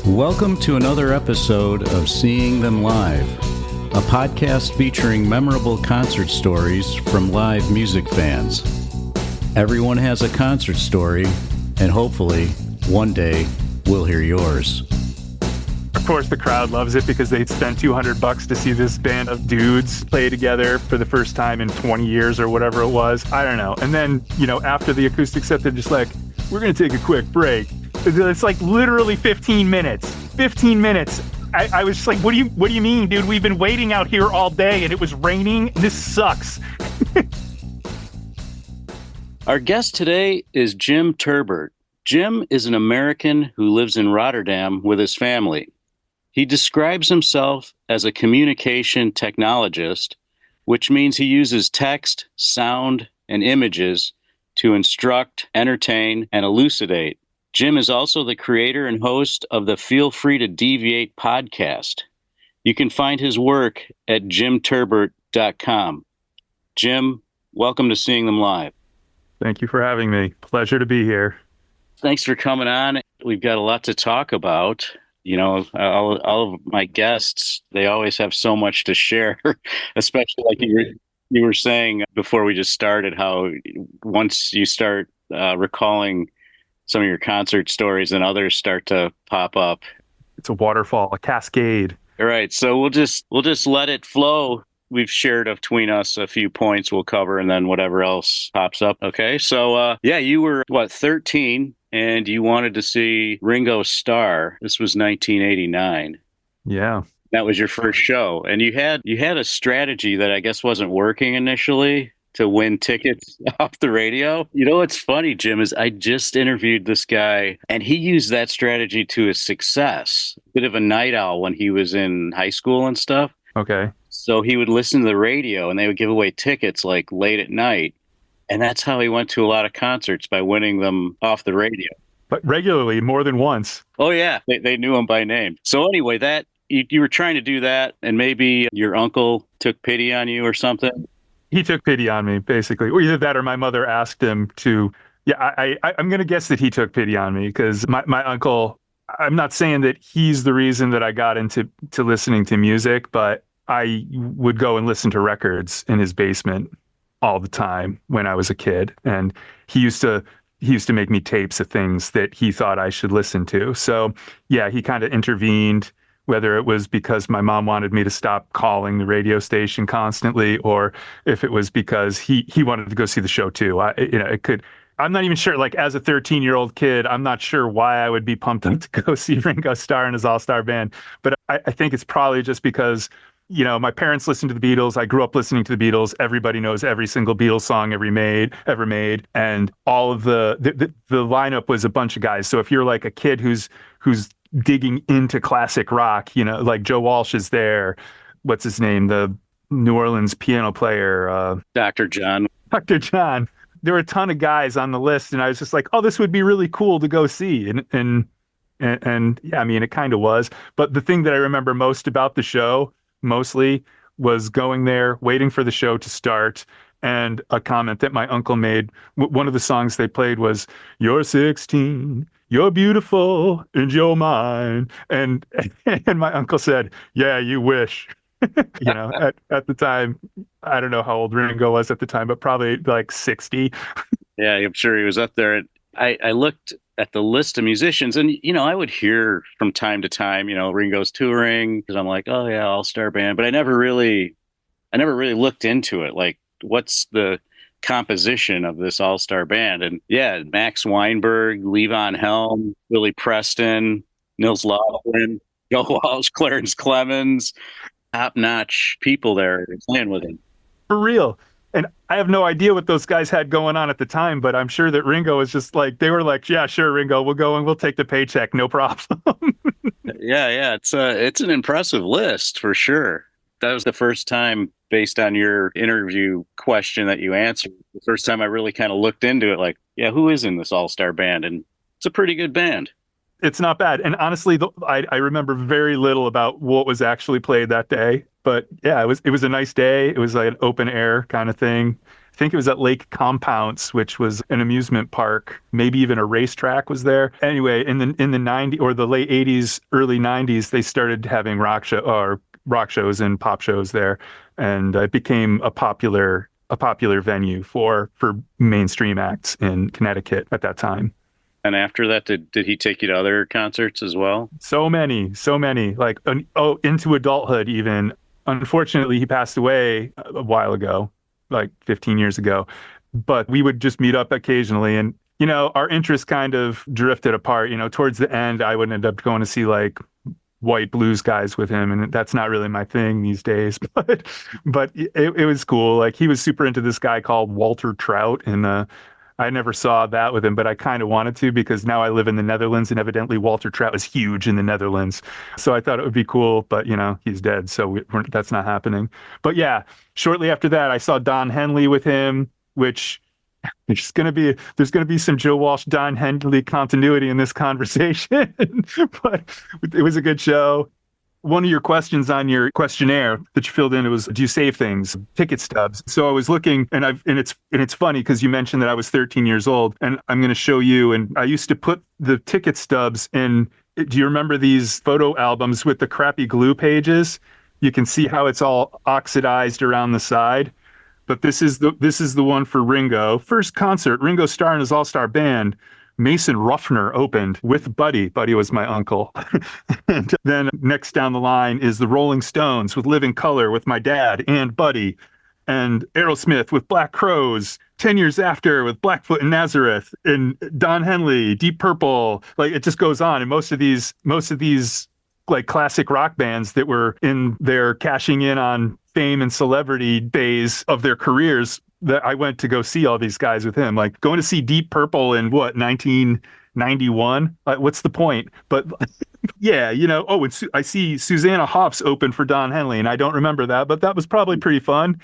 Welcome to another episode of Seeing Them Live, a podcast featuring memorable concert stories from live music fans. Everyone has a concert story, and hopefully, one day, we'll hear yours. Of course, the crowd loves it because they spent $200 to see this band of dudes play together for the first time in 20 years or whatever it was. I don't know. And then, after the acoustic set, they're just like, we're going to take a quick break. It's like literally 15 minutes. 15 minutes. I was just like, what do you mean, dude? We've been waiting out here all day and it was raining. This sucks. Our guest today is Jim Turbert. Jim is an American who lives in Rotterdam with his family. He describes himself as a communication technologist, which means he uses text, sound, and images to instruct, entertain, and elucidate. Jim is also the creator and host of the Feel Free to Deviate podcast. You can find his work at jimturbert.com. Jim, welcome to Seeing Them Live. Thank you for having me. Pleasure to be here. Thanks for coming on. We've got a lot to talk about. All of my guests, they always have so much to share, especially like you were saying before we just started, how once you start recalling some of your concert stories and others start to pop up. It's a waterfall, a cascade. All right. So we'll just let it flow. We've shared between us a few points we'll cover and then whatever else pops up. Okay. So, you were 13 and you wanted to see Ringo Starr. This was 1989. Yeah. That was your first show. And you had a strategy that I guess wasn't working initially to win tickets off the radio. What's funny, Jim, is I just interviewed this guy and he used that strategy to his success. A bit of a night owl when he was in high school and stuff. Okay. So he would listen to the radio and they would give away tickets like late at night. And that's how he went to a lot of concerts, by winning them off the radio. But regularly, more than once. Oh, yeah. They knew him by name. So anyway, that you were trying to do that and maybe your uncle took pity on you or something. He took pity on me, basically. Or either that or my mother asked him to. Yeah, I'm going to guess that he took pity on me because my uncle, I'm not saying that he's the reason that I got into listening to music, but I would go and listen to records in his basement all the time when I was a kid. And he used to make me tapes of things that he thought I should listen to. So, yeah, he kind of intervened, whether it was because my mom wanted me to stop calling the radio station constantly, or if it was because he wanted to go see the show too. I'm not even sure, like as a 13-year-old kid, I'm not sure why I would be pumped up to go see Ringo Starr and his all-star band. But I think it's probably just because, my parents listened to the Beatles. I grew up listening to the Beatles. Everybody knows every single Beatles song ever made. And all of the lineup was a bunch of guys. So if you're like a kid who's digging into classic rock, like Joe Walsh is there. What's his name? The New Orleans piano player. Dr. John. Dr. John. There were a ton of guys on the list, and I was just like, oh, this would be really cool to go see. And yeah, I mean, it kind of was. But the thing that I remember most about the show, mostly, was going there, waiting for the show to start, and a comment that my uncle made. One of the songs they played was, "You're 16. You're beautiful and you're mine." And my uncle said, "Yeah, you wish." At the time, I don't know how old Ringo was at the time, but probably like 60. Yeah, I'm sure he was up there. I looked at the list of musicians and, I would hear from time to time, Ringo's touring, because I'm like, oh yeah, all-star band. But I never really looked into it. Like, what's the composition of this all-star band? And yeah, Max Weinberg, Levon Helm, Billy Preston, Nils Lofgren, Joe Walsh, Clarence Clemens, top-notch people there playing with him. For real. And I have no idea what those guys had going on at the time, but I'm sure that Ringo was just like, they were like, yeah, sure, Ringo, we'll go and we'll take the paycheck, no problem. Yeah, it's an impressive list for sure. That was the first time, based on your interview question that you answered, the first time I really kind of looked into it, like, yeah, who is in this all-star band? And it's a pretty good band. It's not bad. And honestly, I remember very little about what was actually played that day. But yeah, it was a nice day. It was like an open air kind of thing. think it was at Lake Compounce, which was an amusement park. Maybe even a racetrack was there. Anyway, in the 90s or the late 80s, early 90s, they started having rock shows and pop shows there, and it became a popular venue for mainstream acts in Connecticut at that time. And after that, did he take you to other concerts as well? So many, like, into adulthood even. Unfortunately, he passed away a while ago, like 15 years ago. But we would just meet up occasionally, and our interests kind of drifted apart. Towards the end, I would end up going to see like white blues guys with him, and that's not really my thing these days. But it was cool. Like, he was super into this guy called Walter Trout, and I never saw that with him, but I kind of wanted to, because now I live in the Netherlands, and evidently Walter Trout is huge in the Netherlands. So I thought it would be cool, but he's dead, so that's not happening. But yeah, shortly after that, I saw Don Henley with him, which there's going to be some Joe Walsh, Don Henley continuity in this conversation, but it was a good show. One of your questions on your questionnaire that you filled in, it was, do you save things, ticket stubs? So I was looking, and it's funny because you mentioned that I was 13 years old, and I'm going to show you. And I used to put the ticket stubs in. Do you remember these photo albums with the crappy glue pages? You can see how it's all oxidized around the side. But this is the one for Ringo. First concert, Ringo Starr and his all-star band. Mason Ruffner opened with Buddy. Buddy was my uncle. And then next down the line is the Rolling Stones with Living Color with my dad and Buddy. And Aerosmith with Black Crowes. 10 years after with Blackfoot and Nazareth. And Don Henley, Deep Purple. Like, it just goes on. And most of these like classic rock bands that were in their cashing in on fame and celebrity days of their careers, that I went to go see all these guys with him. Like, going to see Deep Purple in 1991? What's the point? But yeah, I see Susanna Hoffs open for Don Henley, and I don't remember that, but that was probably pretty fun.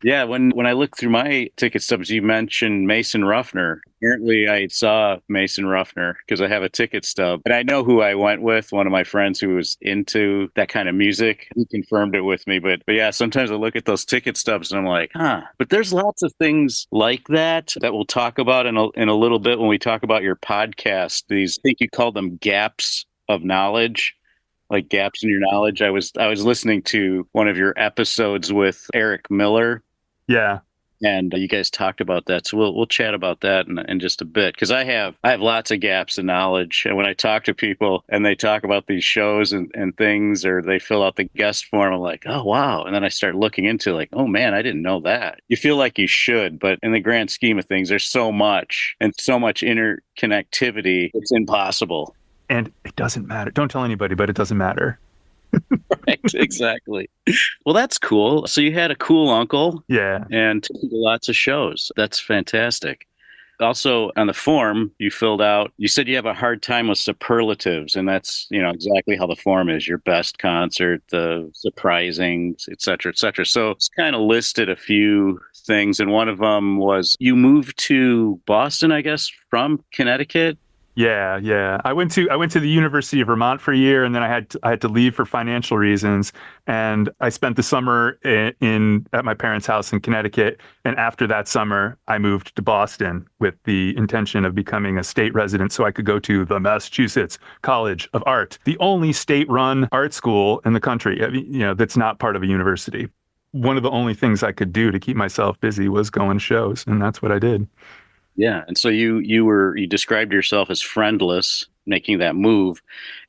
Yeah, when I looked through my ticket stubs, you mentioned Mason Ruffner. Apparently, I saw Mason Ruffner because I have a ticket stub, and I know who I went with. One of my friends who was into that kind of music, he confirmed it with me. But yeah, sometimes I look at those ticket stubs and I'm like, huh. But there's lots of things like that we'll talk about in a little bit when we talk about your podcast. I think you called them gaps of knowledge, like gaps in your knowledge. I was listening to one of your episodes with Eric Miller. Yeah. And you guys talked about that. So we'll chat about that in just a bit, because I have lots of gaps in knowledge. And when I talk to people and they talk about these shows and things, or they fill out the guest form, I'm like, oh, wow. And then I start looking into like, oh, man, I didn't know that. You feel like you should, but in the grand scheme of things, there's so much and so much interconnectivity, it's impossible. And it doesn't matter. Don't tell anybody, but it doesn't matter. Right, exactly. Well, that's cool. So you had a cool uncle. Yeah. And took you to lots of shows. That's fantastic. Also, on the form you filled out, you said you have a hard time with superlatives, and that's, exactly how the form is. Your best concert, the surprising, et cetera, et cetera. So it's kind of listed a few things, and one of them was you moved to Boston, I guess, from Connecticut. Yeah. I went to the University of Vermont for a year, and then I had to leave for financial reasons. And I spent the summer at my parents' house in Connecticut. And after that summer, I moved to Boston with the intention of becoming a state resident, so I could go to the Massachusetts College of Art, the only state-run art school in the country, that's not part of a university. One of the only things I could do to keep myself busy was going to shows, and that's what I did. Yeah. And so you described yourself as friendless, making that move,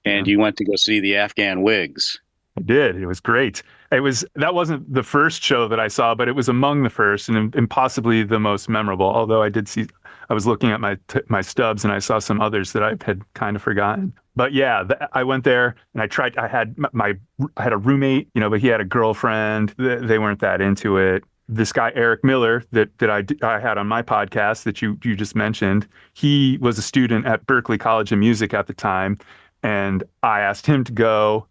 and you went to go see the Afghan Wigs. I did. It was great. That wasn't the first show that I saw, but it was among the first and possibly the most memorable. Although I was looking at my stubs and I saw some others that I had kind of forgotten. But yeah, I went there and I had a roommate, but he had a girlfriend. They weren't that into it. This guy, Eric Miller, that I had on my podcast that you just mentioned, he was a student at Berklee College of Music at the time, and I asked him to go,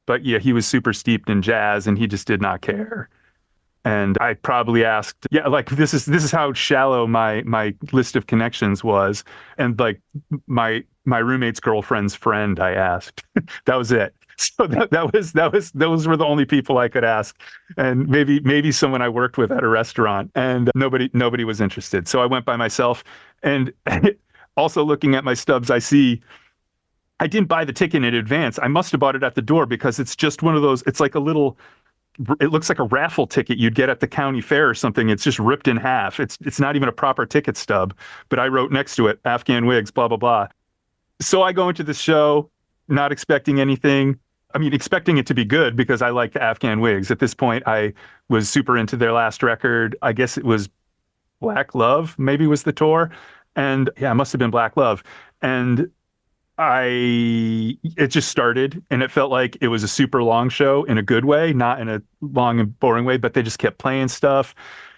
but yeah, he was super steeped in jazz, and he just did not care. And I probably asked, like, this is how shallow my list of connections was, and like my roommate's girlfriend's friend, I asked. That was it. So those were the only people I could ask, and maybe someone I worked with at a restaurant, and nobody was interested. So I went by myself, and also looking at my stubs, I see I didn't buy the ticket in advance. I must have bought it at the door because it's just one of those. It's like a little. It looks like a raffle ticket you'd get at the county fair or something. It's just ripped in half. It's not even a proper ticket stub, but I wrote next to it, Afghan Wigs, blah blah blah. So I go into the show not expecting anything. I mean, expecting it to be good because I like the Afghan Wigs. At this point, I was super into their last record. I guess it was Black Love, maybe was the tour. And yeah, it must have been Black Love. And it just started and it felt like it was a super long show in a good way, not in a long and boring way, but they just kept playing stuff.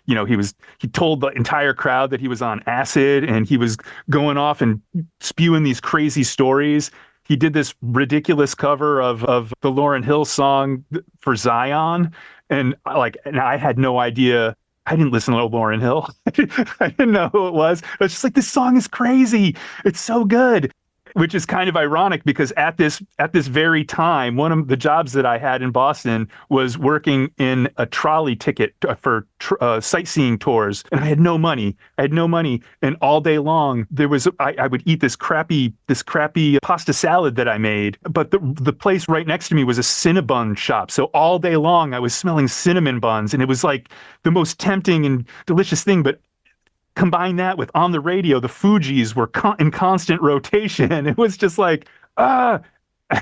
You know, he told the entire crowd that he was on acid and he was going off and spewing these crazy stories. He did this ridiculous cover of the Lauryn Hill song for Zion. And I had no idea. I didn't listen to Lauryn Hill. I didn't know who it was. I was just like, this song is crazy. It's so good. Which is kind of ironic because at this very time, one of the jobs that I had in Boston was working in a trolley ticket for sightseeing tours, and I had no money. And all day long I would eat this crappy pasta salad that I made. But the place right next to me was a Cinnabon shop, so all day long I was smelling cinnamon buns, and it was like the most tempting and delicious thing. But combine that with on the radio, the Fugees were in constant rotation. It was just like, ah.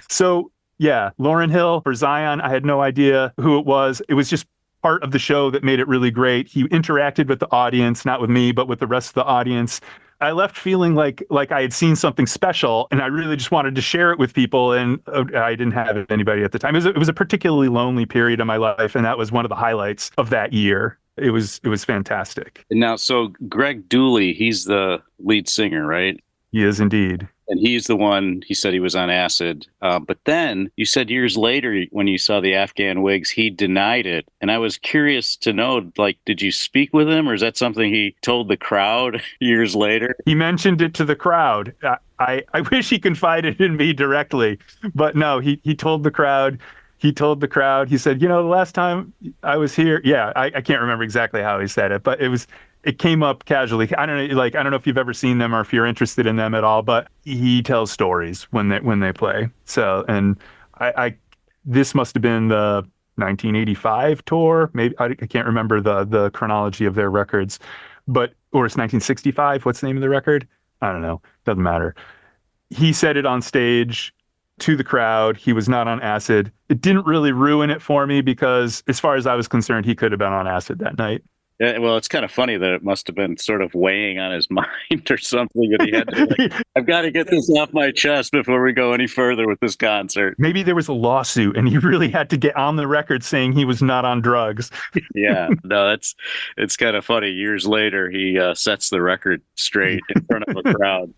So yeah, Lauryn Hill for Zion. I had no idea who it was. It was just part of the show that made it really great. He interacted with the audience, not with me, but with the rest of the audience. I left feeling like I had seen something special, and I really just wanted to share it with people. And I didn't have anybody at the time. It was a particularly lonely period of my life, and that was one of the highlights of that year. It was fantastic. And now, so Greg Dooley, he's the lead singer, right? He is indeed. And he's the one, he said he was on acid. But then you said years later, when you saw the Afghan Wigs, he denied it. And I was curious to know, like, did you speak with him, or is that something he told the crowd years later? He mentioned it to the crowd. I wish he confided in me directly, but no, he told the crowd. He told the crowd, he said, the last time I was here, yeah, I can't remember exactly how he said it, but it came up casually. I don't know if you've ever seen them or if you're interested in them at all, but he tells stories when they play. So, and this must have been the 1985 tour. Maybe I can't remember the chronology of their records, or it's 1965. What's the name of the record? I don't know. Doesn't matter. He said it on stage to the crowd. He was not on acid. It didn't really ruin it for me because as far as I was concerned, he could have been on acid that night. Yeah, well, it's kind of funny that it must have been sort of weighing on his mind or something that he had to I've got to get this off my chest before we go any further with this concert. Maybe there was a lawsuit and he really had to get on the record saying he was not on drugs. Yeah, no, it's kind of funny. Years later, he sets the record straight in front of a crowd.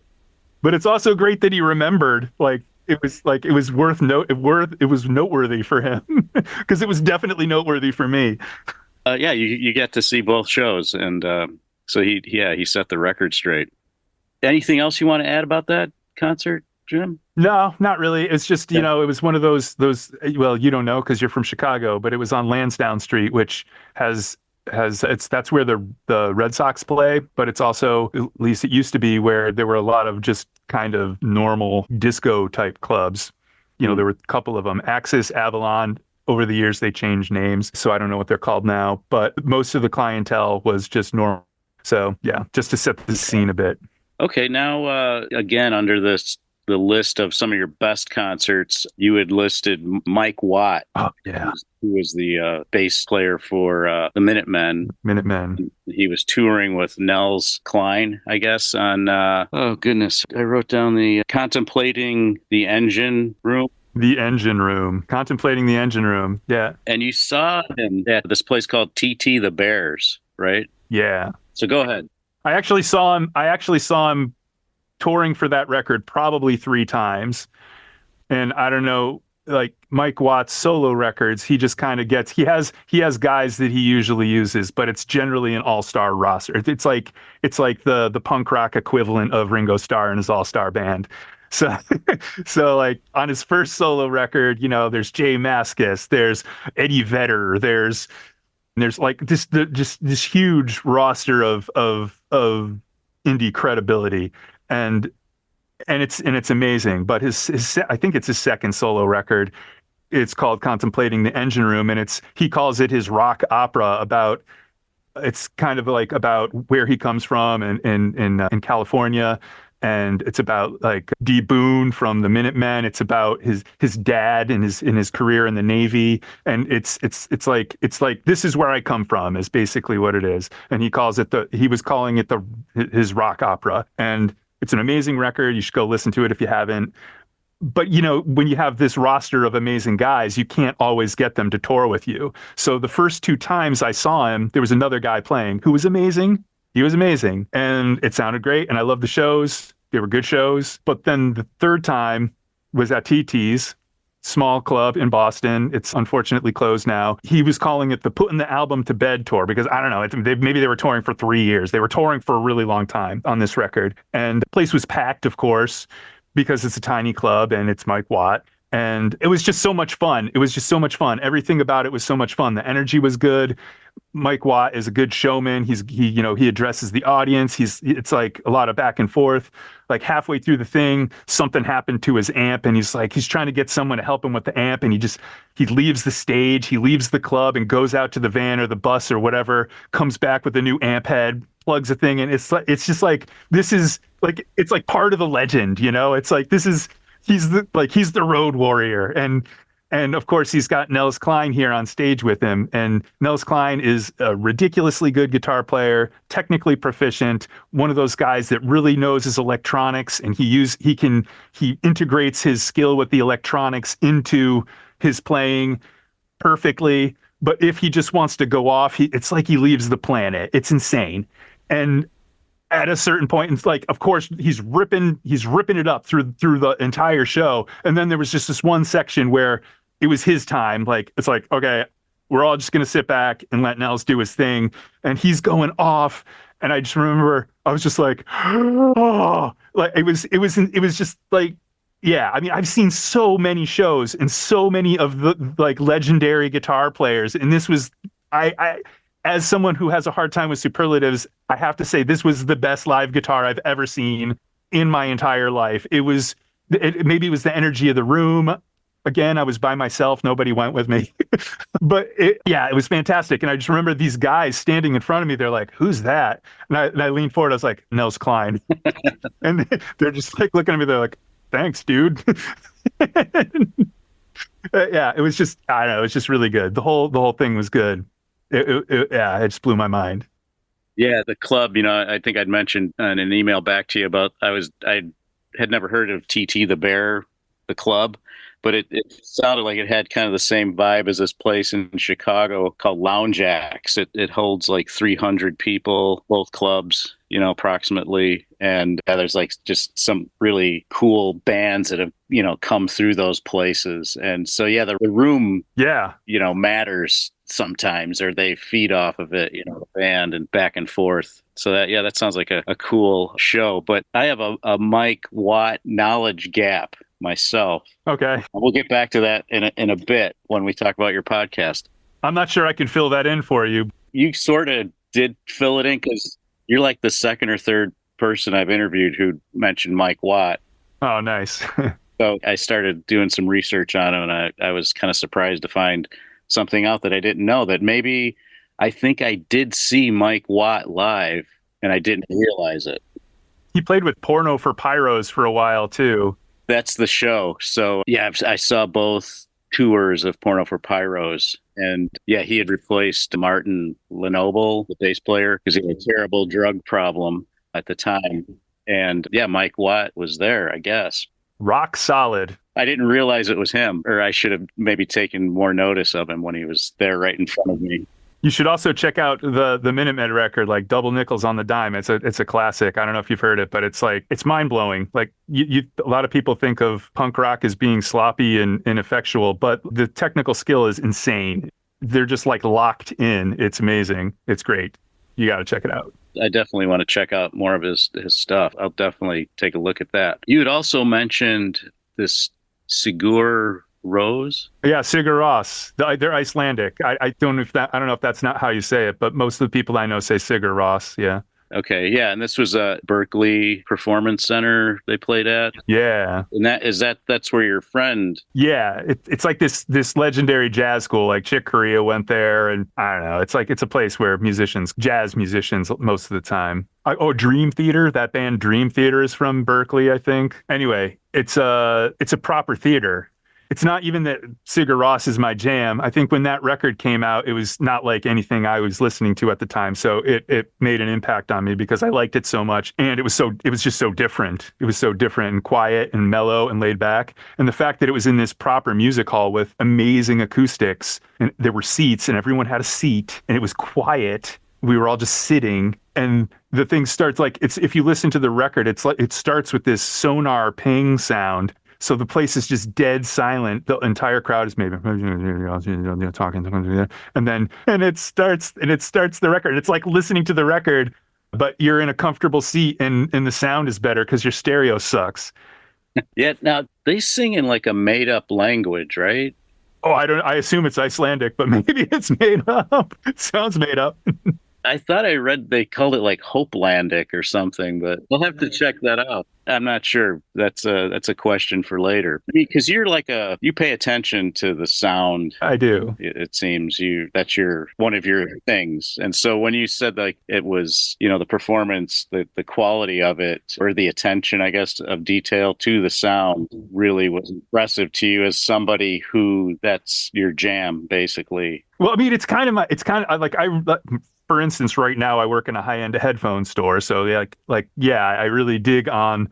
But it's also great that he remembered, it was noteworthy for him because it was definitely noteworthy for me. Yeah, you get to see both shows, and so he set the record straight. Anything else you want to add about that concert, Jim? No, not really. It's just it was one of those. Well, you don't know because you're from Chicago, but it was on Lansdowne Street, which that's where the Red Sox play, but it's also, at least it used to be, where there were a lot of just kind of normal disco type clubs. There were a couple of them, Axis, Avalon. Over the years, they changed names, so I don't know what they're called now, but most of the clientele was just normal. So yeah, just to set the scene a bit. Okay, now again, under the list of some of your best concerts, you had listed Mike Watt. Oh yeah, who was the bass player for the Minutemen. He was touring with Nels, Cline, I guess, on oh goodness, I wrote down the Contemplating the Engine Room. The Engine Room. Contemplating the Engine Room. Yeah. And you saw him at this place called TT the Bears, right? Yeah. So go ahead. I actually saw him touring for that record probably 3 times. And I don't know, like Mike Watt's solo records, he just kind of he has guys that he usually uses, but it's generally an all-star roster. It's like the punk rock equivalent of Ringo Starr and his all-star band. So, so like on his first solo record, there's Jay Mascis, there's Eddie Vedder, there's like just this huge roster of indie credibility, and it's amazing. But I think it's his second solo record. It's called Contemplating the Engine Room, and he calls it his rock opera about. It's kind of like about where he comes from in California, and it's about like D Boone from the Minutemen. It's about his dad and his career in the Navy, and it's like this is where I come from is basically what it is. And he was calling it his rock opera, and it's an amazing record. You should go listen to it if you haven't. But when you have this roster of amazing guys, you can't always get them to tour with you. So the first two times I saw him, there was another guy playing who was amazing. He was amazing, and it sounded great, and I loved the shows. They were good shows. But then the third time was at TT's, small club in Boston. It's unfortunately closed now. He was calling it the Putting the Album to Bed tour because I don't know, maybe they were touring for 3 years. They were touring for a really long time on this record. And the place was packed, of course, because it's a tiny club and it's Mike Watt. And it was just so much fun. It was just so much fun. Everything about it was so much fun. The energy was good. Mike Watt is a good showman. He addresses the audience. It's like a lot of back and forth. Like halfway through the thing, something happened to his amp, and he's trying to get someone to help him with the amp, and he leaves the stage, he leaves the club, and goes out to the van or the bus or whatever, comes back with a new amp head, plugs a thing, and it's just like this is like it's like part of the legend, It's like he's the road warrior, and of course, he's got Nels Cline here on stage with him. And Nels Cline is a ridiculously good guitar player, technically proficient, one of those guys that really knows his electronics, and he integrates his skill with the electronics into his playing perfectly. But if he just wants to go off, it's like he leaves the planet. It's insane. And at a certain point, it's like, of course, he's ripping it up through the entire show. And then there was just this one section where it was his time. Like, it's like, okay, we're all just going to sit back and let Nels do his thing. And he's going off. And I just remember I was just like, oh, like it was just like, yeah, I mean, I've seen so many shows and so many of the like legendary guitar players. And this was, I as someone who has a hard time with superlatives, I have to say this was the best live guitar I've ever seen in my entire life. Maybe it was the energy of the room. Again, I was by myself. Nobody went with me. But it was fantastic. And I just remember these guys standing in front of me. They're like, who's that? And I leaned forward. I was like, Nels Cline. And they're just like looking at me. They're like, thanks, dude. Yeah, it was just, I don't know. It was just really good. The whole thing was good. It just blew my mind. Yeah, the club, I think I'd mentioned in an email back to you about I had never heard of TT the Bear, the club, but it sounded like it had kind of the same vibe as this place in Chicago called Lounge Acts. It holds like 300 people, both clubs, approximately. And there's like just some really cool bands that have, come through those places. And so, yeah, the room, matters sometimes, or they feed off of it, the band and back and forth. So that sounds like a cool show. But I have a Mike Watt knowledge gap myself. Okay. We'll get back to that in a bit when we talk about your podcast. I'm not sure I can fill that in for you. You sort of did fill it in because you're like the second or third person I've interviewed who mentioned Mike Watt. Oh, nice. So I started doing some research on him, and I was kind of surprised to find something out that I didn't know, that maybe I think I did see Mike Watt live and I didn't realize it. He played with Porno for Pyros for a while too. That's the show. So yeah, I saw both tours of Porno for Pyros, and yeah, he had replaced Martin Lenoble, the bass player, because he had a terrible drug problem at the time. And yeah, Mike Watt was there, I guess. Rock solid. I didn't realize it was him, or I should have maybe taken more notice of him when he was there right in front of me. You should also check out the Minutemen record, like Double Nickels on the Dime. It's a classic. I don't know if you've heard it, but it's mind blowing. Like a lot of people think of punk rock as being sloppy and ineffectual, but the technical skill is insane. They're just like locked in. It's amazing. It's great. You got to check it out. I definitely want to check out more of his stuff. I'll definitely take a look at that. You had also mentioned this Sigur Rós. Yeah, Sigur Rós. They're Icelandic. I don't know if that's not how you say it, but most of the people I know say Sigur Rós. Yeah. Okay, yeah, and this was a Berkeley Performance Center they played at. Yeah. And that's where your friend. Yeah, it's like this legendary jazz school. Like Chick Corea went there, and I don't know. It's a place where jazz musicians, most of the time. Dream Theater. That band Dream Theater is from Berkeley, I think. Anyway, it's a proper theater. It's not even that Sigur Rós is my jam. I think when that record came out, it was not like anything I was listening to at the time. So it made an impact on me because I liked it so much. And it was just so different. It was so different and quiet and mellow and laid back. And the fact that it was in this proper music hall with amazing acoustics, and there were seats and everyone had a seat, and it was quiet. We were all just sitting, and the thing starts like if you listen to the record, it's like it starts with this sonar ping sound. So the place is just dead silent. The entire crowd is maybe talking, and it starts the record. It's like listening to the record, but you're in a comfortable seat, and the sound is better because your stereo sucks. Yeah, now they sing in like a made up language, right? Oh, I assume it's Icelandic, but maybe it's made up. It sounds made up. I thought I read they called it like Hopelandic or something, but we'll have to check that out. I'm not sure. That's a question for later. Because you're like you pay attention to the sound. I do. It seems that's one of your things. And so when you said like it was, the performance, the quality of it, or the attention, I guess, of detail to the sound really was impressive to you as somebody who that's your jam, basically. Well, I mean, it's kind of like for instance, right now I work in a high-end headphone store, so I really dig on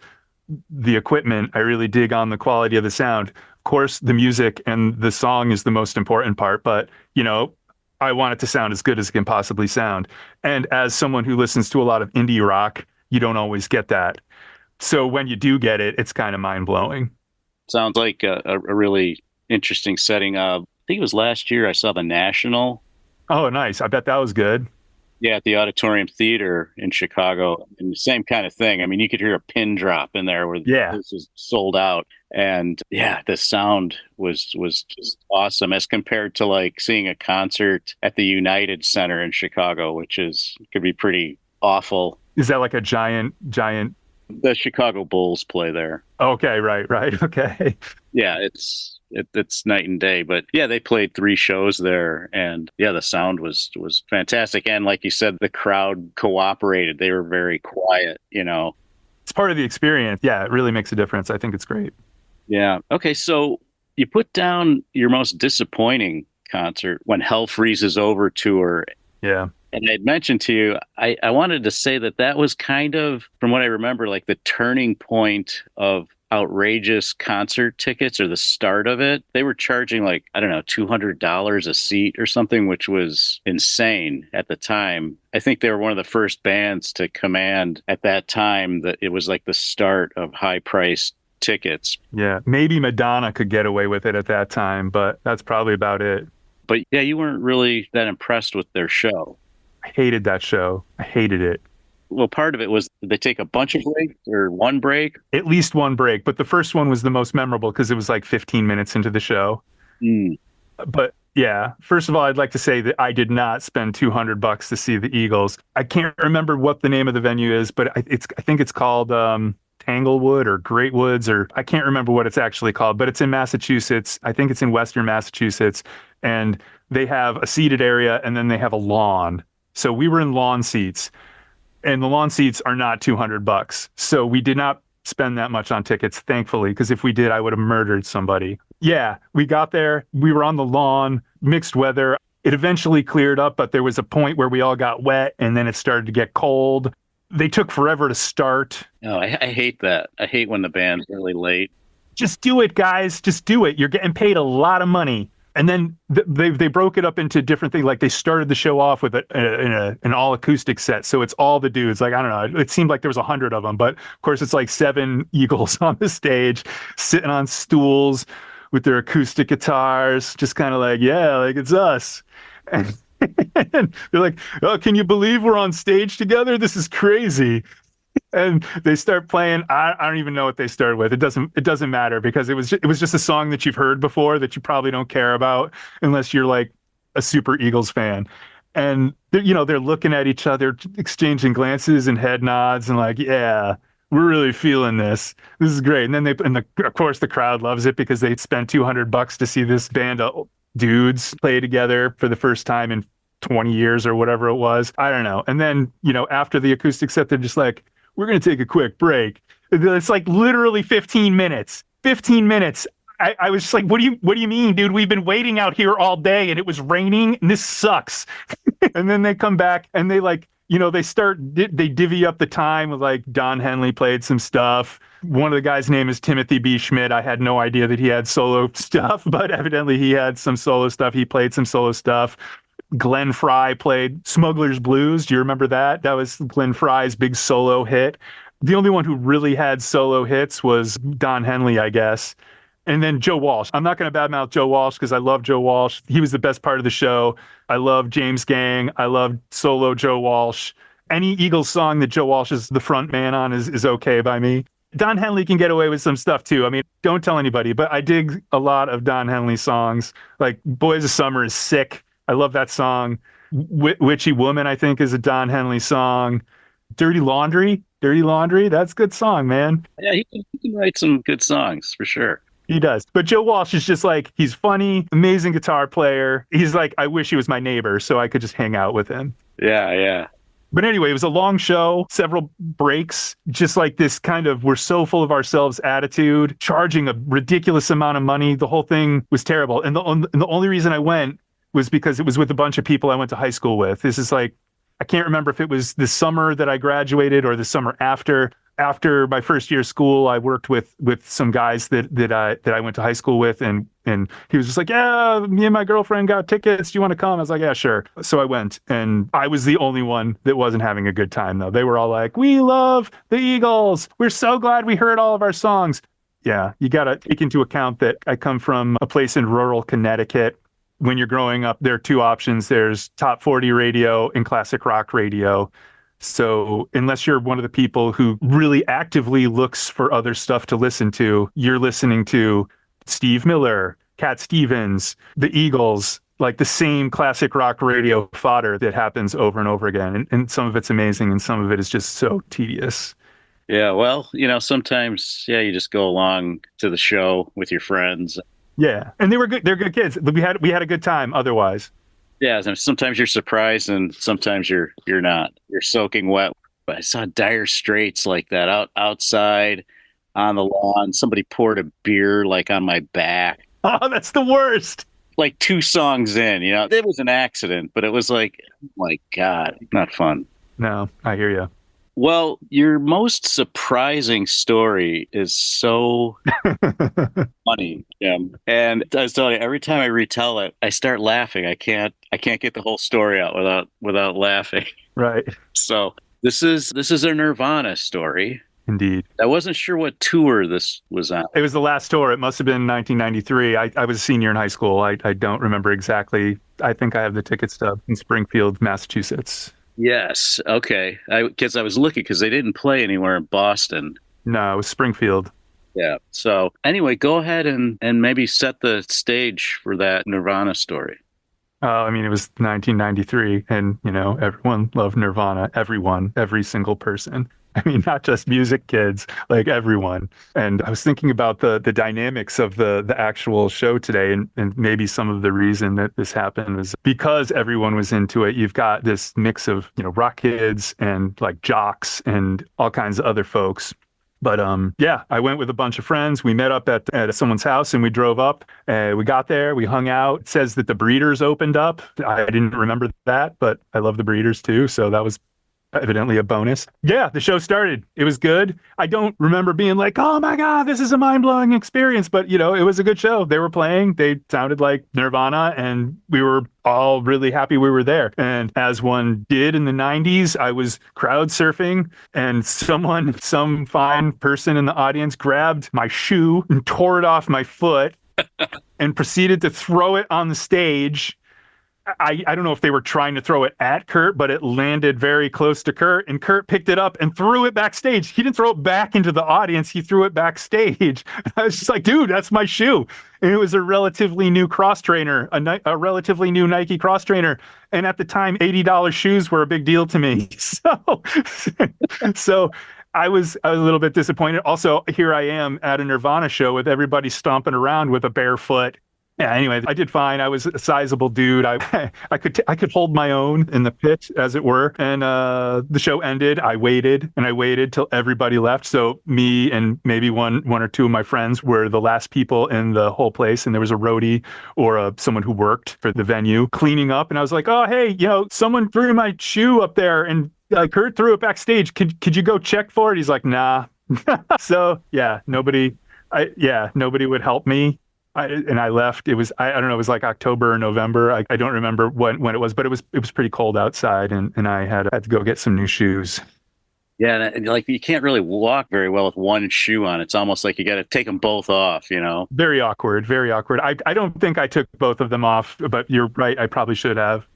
the equipment. I really dig on the quality of the sound. Of course, the music and the song is the most important part, but I want it to sound as good as it can possibly sound. And as someone who listens to a lot of indie rock, you don't always get that. So when you do get it, it's kind of mind-blowing. Sounds like a really interesting setting. I think it was last year I saw the National. Oh, nice. I bet that was good. Yeah, at the Auditorium Theater in Chicago, and the same kind of thing. I mean, you could hear a pin drop in there where this was sold out, and yeah, the sound was just awesome as compared to like seeing a concert at the United Center in Chicago, which could be pretty awful. Is that like a giant? The Chicago Bulls play there. Okay, right, okay. Yeah, it's night and day, but yeah, they played 3 shows there, and yeah, the sound was fantastic, and like you said, the crowd cooperated. They were very quiet. It's part of the experience. Yeah, it really makes a difference. I think it's great. Yeah. Okay, so you put down your most disappointing concert, When Hell Freezes Over tour. Yeah. And I'd mentioned to you, I wanted to say that was kind of, from what I remember, like the turning point of outrageous concert tickets, or the start of it. They were charging like, I don't know, $200 a seat or something, which was insane at the time. I think they were one of the first bands to command at that time that it was like the start of high priced tickets. Yeah, maybe Madonna could get away with it at that time, but that's probably about it. But yeah, you weren't really that impressed with their show. I hated that show. I hated it. Well, part of it was they take a bunch of breaks, or one break? At least one break, but the first one was the most memorable because it was like 15 minutes into the show. But yeah, first of all, I'd like to say that I did not spend $200 to see the Eagles. I can't remember what the name of the venue is, but I think it's called Tanglewood or Great Woods, or I can't remember what it's actually called, but it's in Massachusetts. I think it's in Western Massachusetts, and they have a seated area and then they have a lawn. So we were in lawn seats, and the lawn seats are not $200. So we did not spend that much on tickets, thankfully, because if we did, I would have murdered somebody. Yeah, we got there. We were on the lawn, mixed weather. It eventually cleared up, but there was a point where we all got wet, and then it started to get cold. They took forever to start. Oh, I hate that. I hate when the band's really late. Just do it, guys. Just do it. You're getting paid a lot of money. And then they broke it up into different things. Like they started the show off with an all acoustic set. So it's all the dudes. Like, I don't know. It seemed like there was 100 of them. But of course, it's like 7 Eagles on the stage, sitting on stools with their acoustic guitars, just kind of like, yeah, like it's us. And And they're like, "Oh, can you believe we're on stage together? This is crazy." And they start playing. I don't even know what they started with. It doesn't matter because it was just a song that you've heard before that you probably don't care about unless you're like a super Eagles fan. And they're looking at each other, exchanging glances and head nods, and like, yeah, we're really feeling this. This is great. And then of course the crowd loves it because they spent $200 to see this band of dudes play together for the first time in 20 years or whatever it was. I don't know. And then, after the acoustic set, they're just like, we're going to take a quick break. It's like literally 15 minutes. 15 minutes. I was just like, what do you mean, dude? We've been waiting out here all day and it was raining and this sucks. And then they come back and they they divvy up the time with like Don Henley played some stuff. One of the guys' name is Timothy B. Schmidt. I had no idea that he had solo stuff, but evidently he had some solo stuff. He played some solo stuff. Glenn Frey played Smuggler's Blues. Do you remember that? That was Glenn Frey's big solo hit. The only one who really had solo hits was Don Henley, I guess. And then Joe Walsh. I'm not going to badmouth Joe Walsh because I love Joe Walsh. He was the best part of the show. I love James Gang. I love solo Joe Walsh. Any Eagles song that Joe Walsh is the front man on is okay by me. Don Henley can get away with some stuff too. I mean, don't tell anybody, but I dig a lot of Don Henley songs. Like Boys of Summer is sick. I love that song. Witchy Woman, I think, is a Don Henley song. Dirty Laundry, that's a good song, man. Yeah, he can write some good songs for sure. He does. But Joe Walsh is just like, he's funny, amazing guitar player. He's like, I wish he was my neighbor so I could just hang out with him. Yeah. But anyway, it was a long show, several breaks, just like this kind of we're so full of ourselves attitude, charging a ridiculous amount of money. The whole thing was terrible. And the only reason I went was because it was with a bunch of people I went to high school with. This is like, I can't remember if it was the summer that I graduated or the summer after. After my first year of school, I worked with some guys that I went to high school with, and he was just like, yeah, me and my girlfriend got tickets. Do you want to come? I was like, yeah, sure. So I went, and I was the only one that wasn't having a good time though. They were all like, we love the Eagles. We're so glad we heard all of our songs. Yeah, you got to take into account that I come from a place in rural Connecticut. When you're growing up, there are two options. There's top 40 radio and classic rock radio. So unless you're one of the people who really actively looks for other stuff to listen to, you're listening to Steve Miller, Cat Stevens, the Eagles, like the same classic rock radio fodder that happens over and over again. And some of it's amazing and some of it is just so tedious. Yeah, well, sometimes, you just go along to the show with your friends. Yeah, and they were good. They're good kids. We had a good time otherwise. Yeah, sometimes you're surprised and sometimes you're not. You're soaking wet. But I saw Dire Straits like that outside on the lawn. Somebody poured a beer like on my back. Oh, that's the worst. Like 2 songs in, it was an accident, but it was like, oh my God, not fun. No, I hear you. Well, your most surprising story is so funny, Jim. And I was telling you, every time I retell it, I start laughing. I can't get the whole story out without laughing. Right. So this is a Nirvana story. Indeed. I wasn't sure what tour this was on. It was the last tour. It must have been 1993. I was a senior in high school. I don't remember exactly. I think I have the ticket stub in Springfield, Massachusetts. Yes. Okay. Because I was looking because they didn't play anywhere in Boston. No, it was Springfield. Yeah. So anyway, go ahead and maybe set the stage for that Nirvana story. I mean, it was 1993 and, everyone loved Nirvana. Everyone, every single person. I mean, not just music kids, like everyone. And I was thinking about the dynamics of the actual show today, and maybe some of the reason that this happened was because everyone was into it. You've got this mix of, rock kids and like jocks and all kinds of other folks. But I went with a bunch of friends. We met up at someone's house and we drove up. We got there, we hung out. It says that the Breeders opened up. I didn't remember that, but I love the Breeders too. So that was evidently a bonus. Yeah, the show started. It was good. I don't remember being like, oh my God, this is a mind-blowing experience. But, it was a good show. They were playing. They sounded like Nirvana, and we were all really happy we were there. And as one did in the 90s, I was crowd surfing, and some fine person in the audience grabbed my shoe and tore it off my foot and proceeded to throw it on the stage. I don't know if they were trying to throw it at Kurt, but it landed very close to Kurt, and Kurt picked it up and threw it backstage. He didn't throw it back into the audience. He threw it backstage. I was just like, dude, that's my shoe. And it was a relatively new cross trainer, a relatively new Nike cross trainer. And at the time, $80 shoes were a big deal to me. So I was a little bit disappointed. Also, here I am at a Nirvana show with everybody stomping around with a bare foot. Yeah, anyway, I did fine. I was a sizable dude. I could hold my own in the pit, as it were. And the show ended. I waited till everybody left. So me and maybe one or two of my friends were the last people in the whole place. And there was a roadie or someone who worked for the venue cleaning up. And I was like, oh, hey, someone threw my shoe up there, and Kurt threw it backstage. Could you go check for it? He's like, nah. So yeah, nobody would help me. I left. It was, I don't know, it was like October or November. I don't remember when it was, but it was pretty cold outside, and I had to go get some new shoes. Yeah, and like you can't really walk very well with one shoe on. It's almost like you got to take them both off, you know? Very awkward, very awkward. I don't think I took both of them off, but you're right. I probably should have.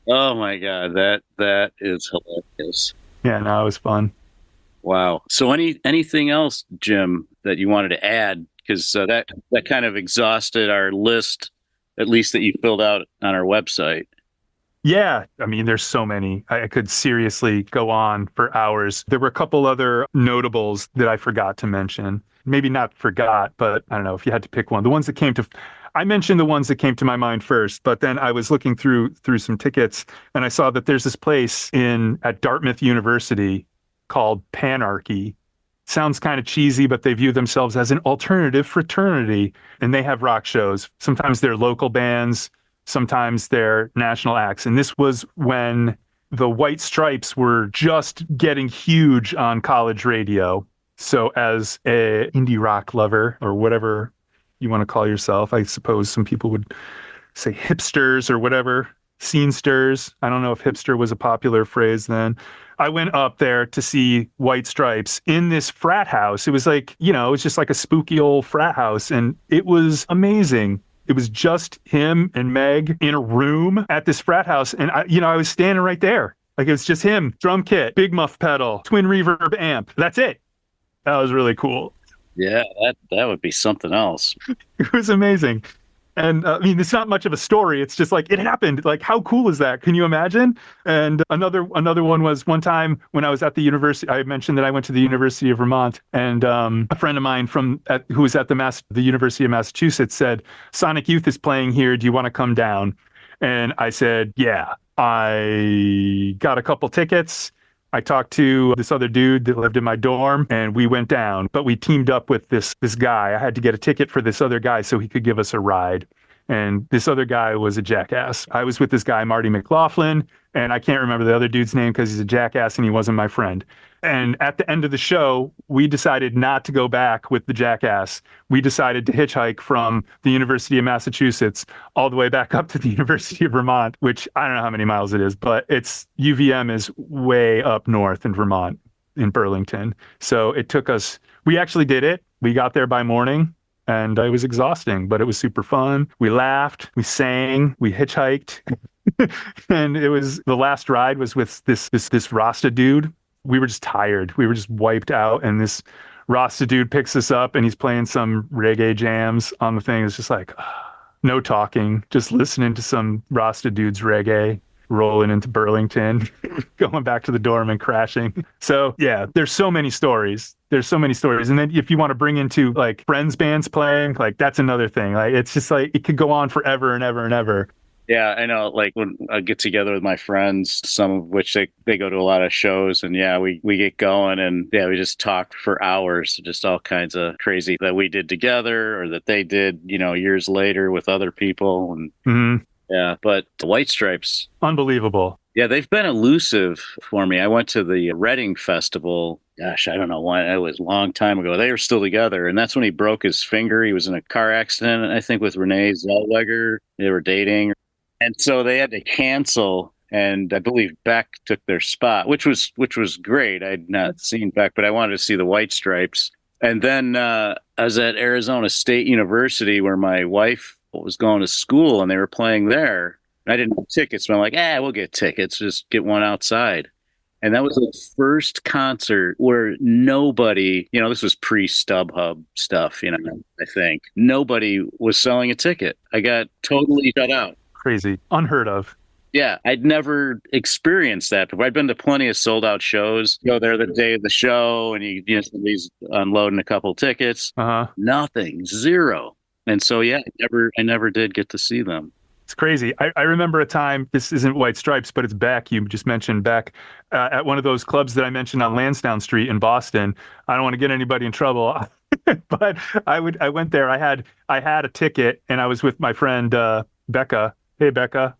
Oh my God, that is hilarious. Yeah, no, it was fun. Wow. So anything else, Jim, that you wanted to add? Because that kind of exhausted our list, at least that you filled out on our website. Yeah, I mean, there's so many. I could seriously go on for hours. There were a couple other notables that I forgot to mention. Maybe not forgot, but I don't know if you had to pick one. The ones that I mentioned the ones that came to my mind first, but then I was looking through some tickets, and I saw that there's this place at Dartmouth University called Panarchy. Sounds kind of cheesy, but they view themselves as an alternative fraternity, and they have rock shows. Sometimes they're local bands, sometimes they're national acts. And this was when the White Stripes were just getting huge on college radio. So as a indie rock lover, or whatever you want to call yourself, I suppose some people would say hipsters or whatever, scenesters. I don't know if hipster was a popular phrase then. I went up there to see White Stripes in this frat house. It was like, it was just like a spooky old frat house, and it was amazing. It was just him and Meg in a room at this frat house, and I was standing right there. Like, it was just him, drum kit, big muff pedal, twin reverb amp. That's it. That was really cool. Yeah, that would be something else. It was amazing. And I mean, it's not much of a story. It's just like, it happened. Like, how cool is that? Can you imagine? And another one was one time when I was at the university. I mentioned that I went to the University of Vermont, and a friend of mine who was at the University of Massachusetts said, Sonic Youth is playing here. Do you want to come down? And I said, yeah. I got a couple tickets. I talked to this other dude that lived in my dorm, and we went down, but we teamed up with this guy. I had to get a ticket for this other guy so he could give us a ride. And this other guy was a jackass. I was with this guy, Marty McLaughlin, and I can't remember the other dude's name because he's a jackass and he wasn't my friend. And at the end of the show, we decided not to go back with the jackass. We decided to hitchhike from the University of Massachusetts all the way back up to the University of Vermont, which I don't know how many miles it is, but UVM is way up north in Vermont, in Burlington. So it took us, we actually did it. We got there by morning, and it was exhausting, but it was super fun. We laughed, we sang, we hitchhiked. And the last ride was with this Rasta dude. We were just tired. We were just wiped out. And this Rasta dude picks us up, and he's playing some reggae jams on the thing. It's just like, no talking, just listening to some Rasta dude's reggae, rolling into Burlington, going back to the dorm and crashing. So yeah, there's so many stories. And then if you want to bring into like friends bands playing, like that's another thing. Like, it's just like, it could go on forever and ever and ever. Yeah, I know. Like when I get together with my friends, some of which they go to a lot of shows, and yeah, we get going, and yeah, we just talk for hours, just all kinds of crazy that we did together or that they did, years later with other people. And yeah, but the White Stripes, unbelievable. Yeah, they've been elusive for me. I went to the Reading Festival. Gosh, I don't know when. It was a long time ago. They were still together, and that's when he broke his finger. He was in a car accident, I think, with Renee Zellweger. They were dating. And so they had to cancel, and I believe Beck took their spot, which was great. I'd not seen Beck, but I wanted to see the White Stripes. And then I was at Arizona State University, where my wife was going to school, and they were playing there. I didn't have tickets, but I'm like, we'll get tickets, just get one outside. And that was the first concert where nobody, this was pre StubHub stuff, I think. Nobody was selling a ticket. I got totally shut out. Crazy. Unheard of. Yeah, I'd never experienced that before. I'd been to plenty of sold out shows. Go there the day of the show and somebody's unloading a couple tickets. Nothing, zero. And so, yeah, I never did get to see them. It's crazy. I remember a time, this isn't White Stripes, but it's Beck. You just mentioned Beck at one of those clubs that I mentioned on Lansdowne Street in Boston. I don't want to get anybody in trouble, but I went there. I had a ticket and I was with my friend Becca. Hey, Becca.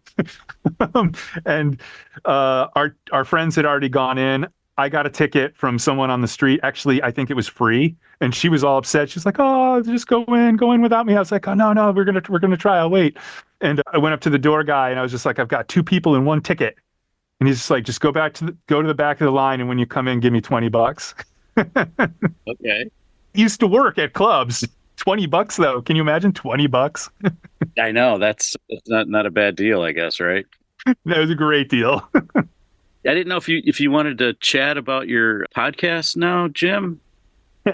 And our friends had already gone in. I got a ticket from someone on the street. Actually, I think it was free. And she was all upset. She's like, "Oh, just go in without me." I was like, "Oh, no, we're gonna try. I'll wait." And I went up to the door guy and I was just like, "I've got two people in one ticket." And he's just like, "Just go to the back of the line, and when you come in, give me $20." Okay. Used to work at clubs. $20 though. Can you imagine $20? I know that's not a bad deal, I guess, right? That was a great deal. I didn't know if you wanted to chat about your podcast now, Jim.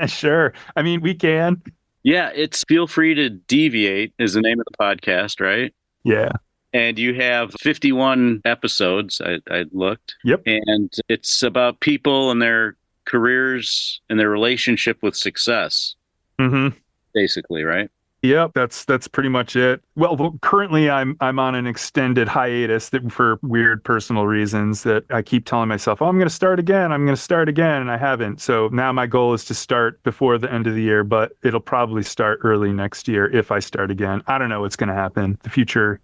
Sure. I mean, we can. Yeah, it's Feel Free to Deviate is the name of the podcast, right? Yeah. And you have 51 episodes, I looked. Yep. And it's about people and their careers and their relationship with success. Mm-hmm. Basically, right? Yep, that's pretty much it. Well, currently I'm on an extended hiatus for weird personal reasons that I keep telling myself, "Oh, I'm going to start again. I'm going to start again," and I haven't. So now my goal is to start before the end of the year, but it'll probably start early next year if I start again. I don't know what's going to happen. The future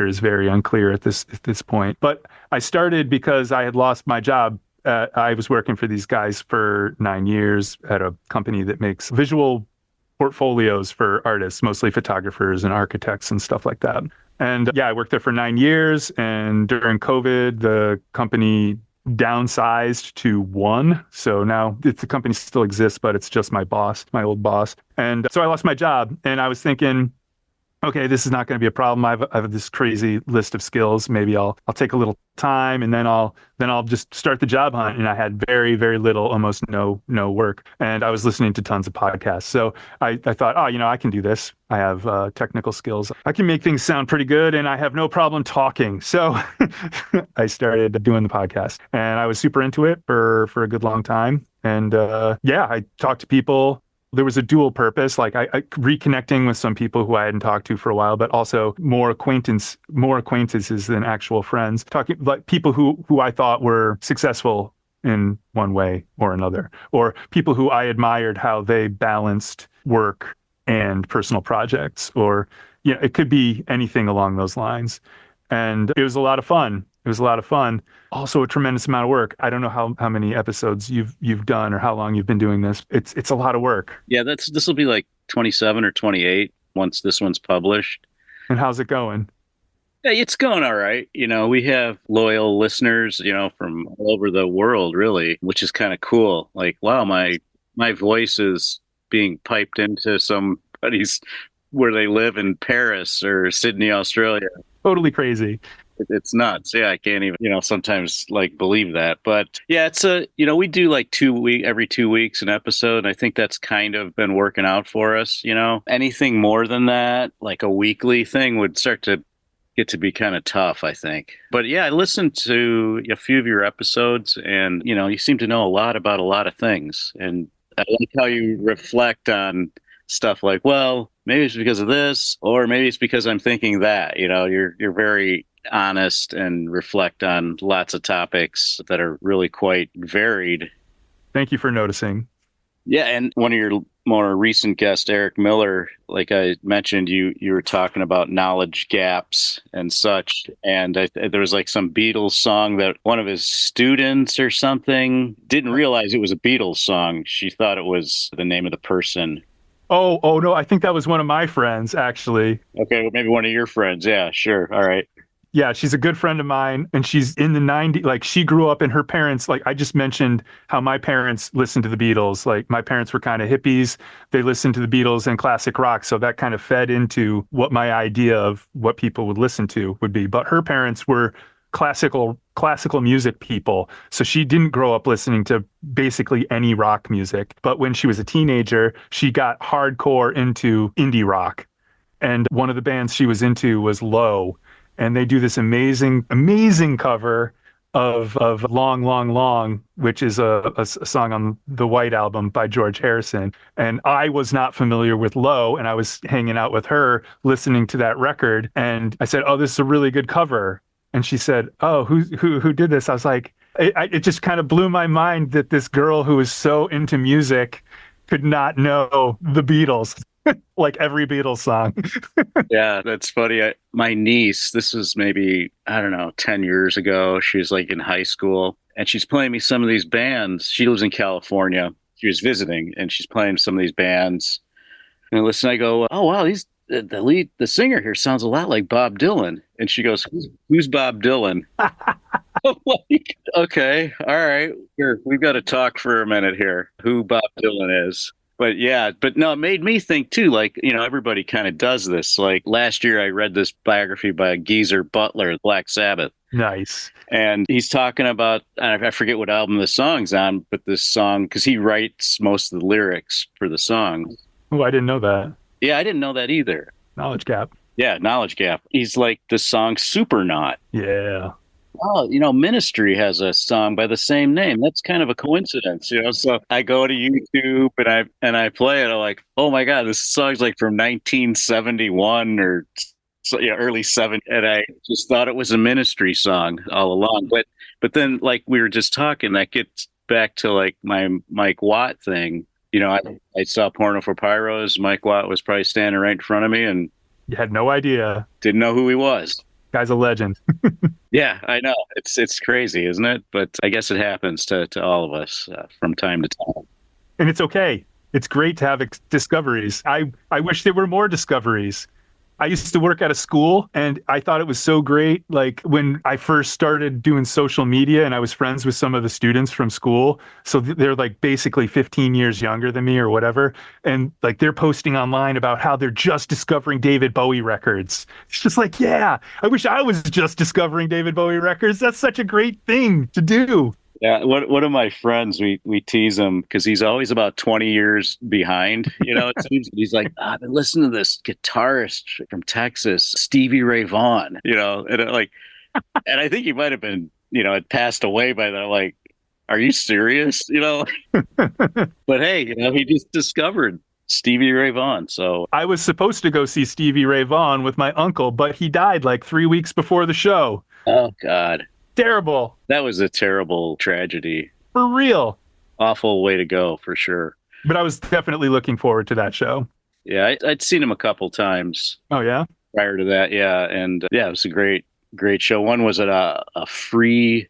is very unclear at this point. But I started because I had lost my job. I was working for these guys for 9 years at a company that makes visual portfolios for artists, mostly photographers and architects and stuff like that. And yeah, I worked there for 9 years. And during COVID, the company downsized to one. So now the company still exists, but it's just my old boss. And so I lost my job and I was thinking, okay, this is not going to be a problem. I have this crazy list of skills. Maybe I'll take a little time and then I'll just start the job hunt. And I had very, very little, almost no work. And I was listening to tons of podcasts. So I thought, oh, I can do this. I have technical skills. I can make things sound pretty good and I have no problem talking. So I started doing the podcast and I was super into it for a good long time. And I talked to people. There was a dual purpose, like I reconnecting with some people who I hadn't talked to for a while, but also more acquaintances than actual friends. Talking like people who I thought were successful in one way or another, or people who I admired how they balanced work and personal projects, or it could be anything along those lines. And it was a lot of fun. Also a tremendous amount of work. I don't know how many episodes you've done or how long you've been doing this. It's a lot of work. Yeah, this will be like 27 or 28 once this one's published. And how's it going? Yeah, it's going all right. We have loyal listeners, from all over the world, really, which is kind of cool. Like, wow, my voice is being piped into somebody's where they live in Paris or Sydney, Australia. Totally crazy. It's nuts. Yeah, I can't even, sometimes believe that. But yeah, it's we do like every 2 weeks an episode. And I think that's kind of been working out for us. Anything more than that, like a weekly thing, would start to get to be kind of tough, I think. But yeah, I listened to a few of your episodes and, you seem to know a lot about a lot of things. And I like how you reflect on stuff like, well, maybe it's because of this, or maybe it's because I'm thinking that. You're very honest and reflect on lots of topics that are really quite varied. Thank you for noticing. Yeah, and one of your more recent guests, Eric Miller, like I mentioned, you were talking about knowledge gaps and such, and there was like some Beatles song that one of his students or something didn't realize it was a Beatles song. She thought it was the name of the person. Oh no, I think that was one of my friends, actually. Okay, well, maybe one of your friends. Yeah, sure. All right. Yeah, she's a good friend of mine, and she's in the 90s. Like, she grew up, and her parents, like I just mentioned how my parents listened to the Beatles. Like, my parents were kind of hippies. They listened to the Beatles and classic rock. So that kind of fed into what my idea of what people would listen to would be. But her parents were classical music people. So she didn't grow up listening to basically any rock music. But when she was a teenager, she got hardcore into indie rock. And one of the bands she was into was Low, and they do this amazing cover of Long, Long, Long, which is a song on the White Album by George Harrison. And I was not familiar with Low, and I was hanging out with her listening to that record, and I said, "Oh, this is a really good cover." And she said, "Oh, who did this?" I was like, it just kind of blew my mind that this girl who is so into music could not know the Beatles. Like every Beatles song. Yeah, that's funny. My niece, this was maybe, I don't know, 10 years ago. She was like in high school and she's playing me some of these bands. She lives in California. She was visiting and she's playing some of these bands. And I listen, I go, oh, wow, the singer here sounds a lot like Bob Dylan. And she goes, who's Bob Dylan? I'm like, okay, all right. Here, we've got to talk for a minute here. Who Bob Dylan is. But yeah, but no, it made me think too, like, everybody kind of does this. Like last year, I read this biography by Geezer Butler, Black Sabbath. Nice. And he's talking about, I forget what album the song's on, but this song, because he writes most of the lyrics for the song. Oh, I didn't know that. Yeah, I didn't know that either. Knowledge gap. Yeah, knowledge gap. He's like the song Supernaut. Yeah. Oh, Ministry has a song by the same name. That's kind of a coincidence, So I go to YouTube and I play it. I'm like, oh my God, this song's like from 1971 or early 70s. And I just thought it was a Ministry song all along. But then, like we were just talking, that gets back to like my Mike Watt thing. I saw Porno for Pyros. Mike Watt was probably standing right in front of me, and you had no idea. Didn't know who he was. Guy's a legend. Yeah, I know. It's crazy, isn't it? But I guess it happens to all of us from time to time. And it's okay. It's great to have discoveries. I wish there were more discoveries. I used to work at a school and I thought it was so great. Like when I first started doing social media and I was friends with some of the students from school. So they're like basically 15 years younger than me or whatever. And like they're posting online about how they're just discovering David Bowie records. It's just like, yeah, I wish I was just discovering David Bowie records. That's such a great thing to do. Yeah, one of my friends, we tease him because he's always about 20 years behind. It seems he's like, I've been listening to this guitarist from Texas, Stevie Ray Vaughan. And I think he might have been, had passed away by then. Like, are you serious? But hey, he just discovered Stevie Ray Vaughan. So I was supposed to go see Stevie Ray Vaughan with my uncle, but he died like 3 weeks before the show. Oh God. Terrible. That was a terrible tragedy. For real. Awful way to go, for sure. But I was definitely looking forward to that show. Yeah, I'd seen him a couple times. Oh, yeah? Prior to that, yeah. And it was a great show. One was at a free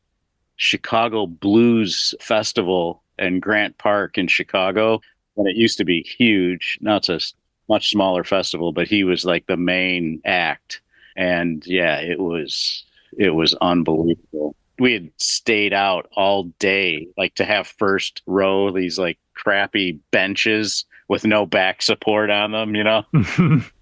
Chicago Blues Festival in Grant Park in Chicago. When it used to be huge. Now it's a much smaller festival, but he was like the main act. And yeah, it was unbelievable. We had stayed out all day, like to have first row, these like crappy benches with no back support on them,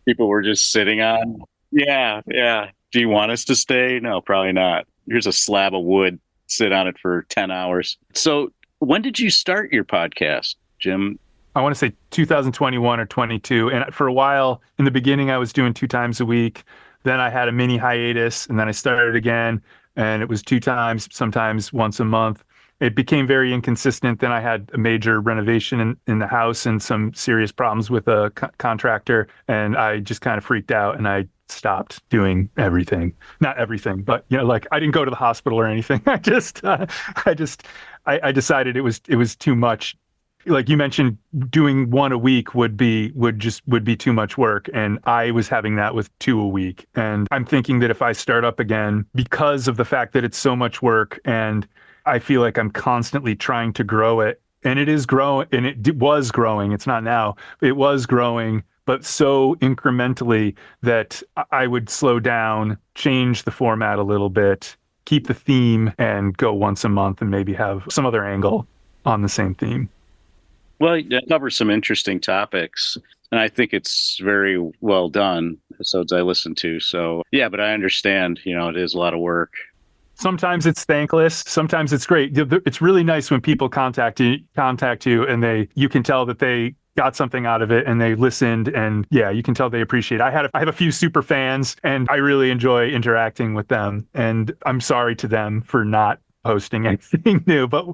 People were just sitting on. Yeah, yeah. Do you want us to stay? No, probably not. Here's a slab of wood. Sit on it for 10 hours. So when did you start your podcast, Jim? I want to say 2021 or 22. And for a while, in the beginning, I was doing 2 times a week. Then I had a mini hiatus and then I started again and it was 2 times, sometimes once a month. It became very inconsistent. Then I had a major renovation in the house and some serious problems with a contractor. And I just kind of freaked out and I stopped doing everything. Not everything, but like I didn't go to the hospital or anything. I decided it was too much. Like you mentioned, doing 1 a week would be too much work. And I was having that with 2 a week. And I'm thinking that if I start up again, because of the fact that it's so much work and I feel like I'm constantly trying to grow it, and it is growing, and it was growing. It's not now. It was growing, but so incrementally that I would slow down, change the format a little bit, keep the theme, and go once a month and maybe have some other angle on the same theme. Well, it covers some interesting topics, and I think it's very well done, episodes I listen to. So, yeah, but I understand, it is a lot of work. Sometimes it's thankless. Sometimes it's great. It's really nice when people contact you, and you can tell that they got something out of it and they listened, and yeah, you can tell they appreciate it. I have a few super fans, and I really enjoy interacting with them. And I'm sorry to them for not posting anything new, but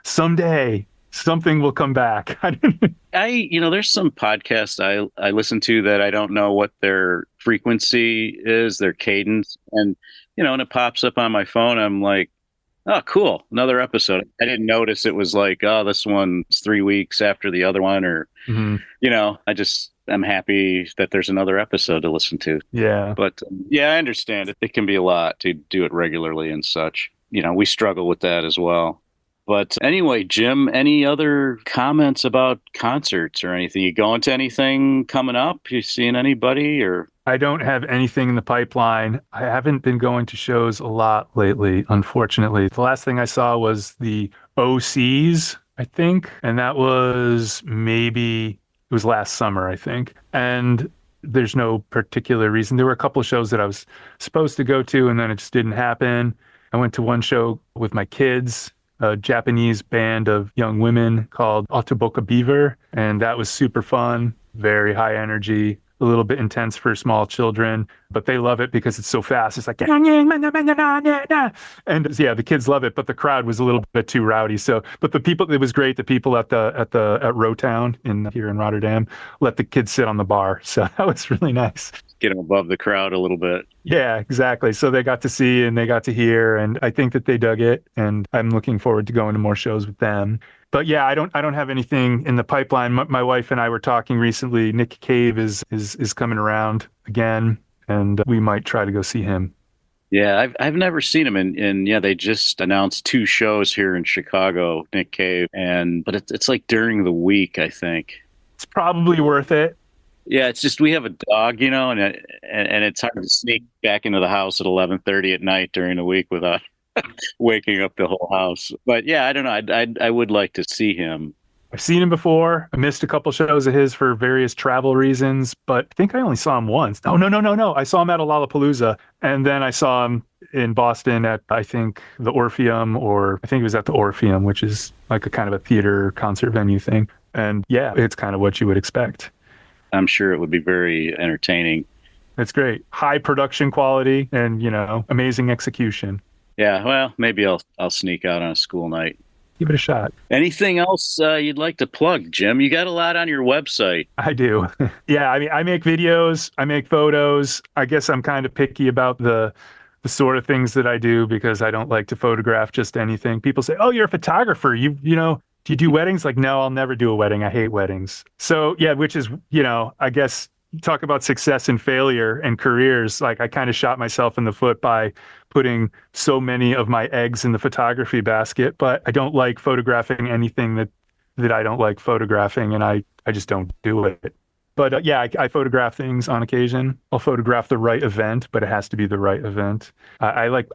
someday something will come back. There's some podcasts I listen to that I don't know what their frequency is, their cadence, and when it pops up on my phone, I'm like, oh, cool, another episode. I didn't notice it was like, oh, this one's 3 weeks after the other one, or I'm happy that there's another episode to listen to. Yeah. But yeah, I understand it. It can be a lot to do it regularly and such. We struggle with that as well. But anyway, Jim, any other comments about concerts or anything? You going to anything coming up? You seeing anybody or? I don't have anything in the pipeline. I haven't been going to shows a lot lately, unfortunately. The last thing I saw was the OCs, I think, and that was it was last summer, I think. And there's no particular reason. There were a couple of shows that I was supposed to go to, and then it just didn't happen. I went to one show with my kids, a Japanese band of young women called Otoboka Beaver, and that was super fun, very high energy, a little bit intense for small children, but they love it because it's so fast. It's like, and yeah, the kids love it, but the crowd was a little bit too rowdy. So, but it was great. The people at Rotown here in Rotterdam let the kids sit on the bar. So that was really nice. Get them above the crowd a little bit. Yeah, exactly. So they got to see and they got to hear, and I think that they dug it, and I'm looking forward to going to more shows with them. But yeah, I don't have anything in the pipeline. My wife and I were talking recently. Nick Cave is coming around again, and we might try to go see him. Yeah, I've never seen him, and yeah, they just announced 2 shows here in Chicago, Nick Cave, but it's like during the week, I think. It's probably worth it. Yeah, it's just we have a dog, and it's hard to sneak back into the house at 11:30 at night during the week without waking up the whole house. But yeah, I don't know. I would like to see him. I've seen him before. I missed a couple shows of his for various travel reasons, but I think I only saw him once. Oh, no. I saw him at a Lollapalooza, and then I saw him in Boston at, I think, the Orpheum, or I think it was at the Orpheum, which is like a kind of a theater concert venue thing. And yeah, it's kind of what you would expect. I'm sure it would be very entertaining. It's great. High production quality and, amazing execution. Yeah, well, maybe I'll sneak out on a school night. Give it a shot. Anything else you'd like to plug, Jim? You got a lot on your website. I do. Yeah, I mean, I make videos, I make photos. I guess I'm kind of picky about the sort of things that I do because I don't like to photograph just anything. People say, "Oh, you're a photographer. Do you do weddings?" Like, no, I'll never do a wedding. I hate weddings. So yeah, which is, I guess, talk about success and failure and careers. Like, I kind of shot myself in the foot by putting so many of my eggs in the photography basket, but I don't like photographing anything that I don't like photographing, and I just don't do it. But yeah, I photograph things on occasion. I'll photograph the right event, but it has to be the right event. I like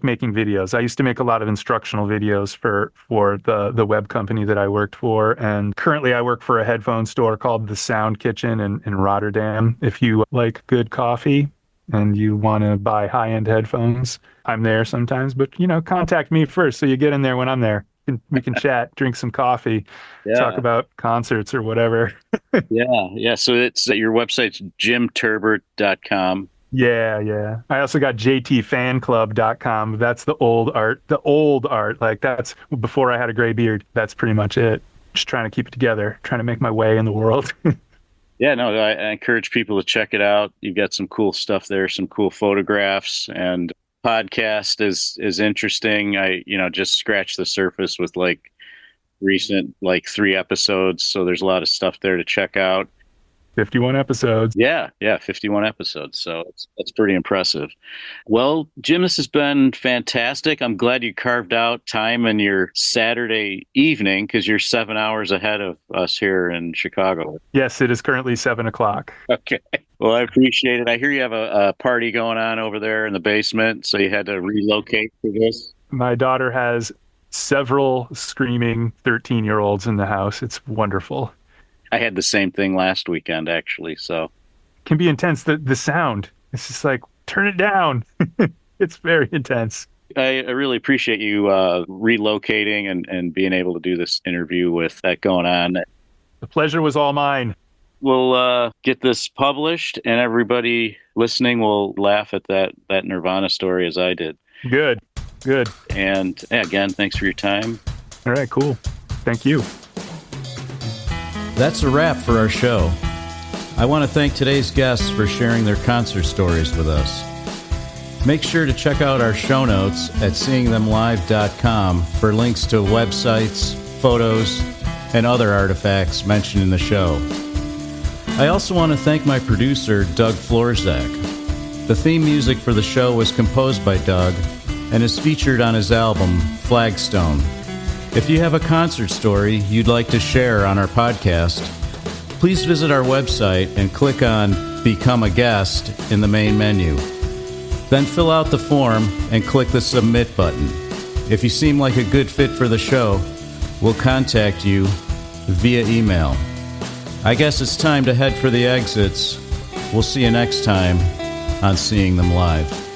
making videos. I used to make a lot of instructional videos for the web company that I worked for, and currently I work for a headphone store called the Sound Kitchen in Rotterdam. If you like good coffee and you want to buy high-end headphones, I'm there sometimes. But contact me first so you get in there when I'm there. We can chat, drink some coffee, talk about concerts or whatever. Yeah. So your website's jimturbert.com. Yeah. I also got jtfanclub.com. That's the old art. Like, that's before I had a gray beard. That's pretty much it. Just trying to keep it together, trying to make my way in the world. Yeah, no, I encourage people to check it out. You've got some cool stuff there, some cool photographs, and podcast is interesting. I just scratched the surface with like recent 3 episodes, so there's a lot of stuff there to check out. 51 episodes. Yeah, 51 episodes. So that's pretty impressive. Well, Jim, this has been fantastic. I'm glad you carved out time in your Saturday evening because you're 7 hours ahead of us here in Chicago. Yes, it is currently 7 o'clock. Okay. Well, I appreciate it. I hear you have a party going on over there in the basement, so you had to relocate for this. My daughter has several screaming 13-year-olds in the house. It's wonderful. I had the same thing last weekend, actually. So It can be intense. The sound. It's just like, turn it down. It's very intense. I really appreciate you relocating and being able to do this interview with that going on. The pleasure was all mine. We'll get this published, and everybody listening will laugh at that Nirvana story as I did. Good. And again, thanks for your time. All right, cool. Thank you. That's a wrap for our show. I want to thank today's guests for sharing their concert stories with us. Make sure to check out our show notes at seeingthemlive.com for links to websites, photos, and other artifacts mentioned in the show. I also want to thank my producer, Doug Florzak. The theme music for the show was composed by Doug and is featured on his album, Flagstone. If you have a concert story you'd like to share on our podcast, please visit our website and click on Become a Guest in the main menu. Then fill out the form and click the Submit button. If you seem like a good fit for the show, we'll contact you via email. I guess it's time to head for the exits. We'll see you next time on Seeing Them Live.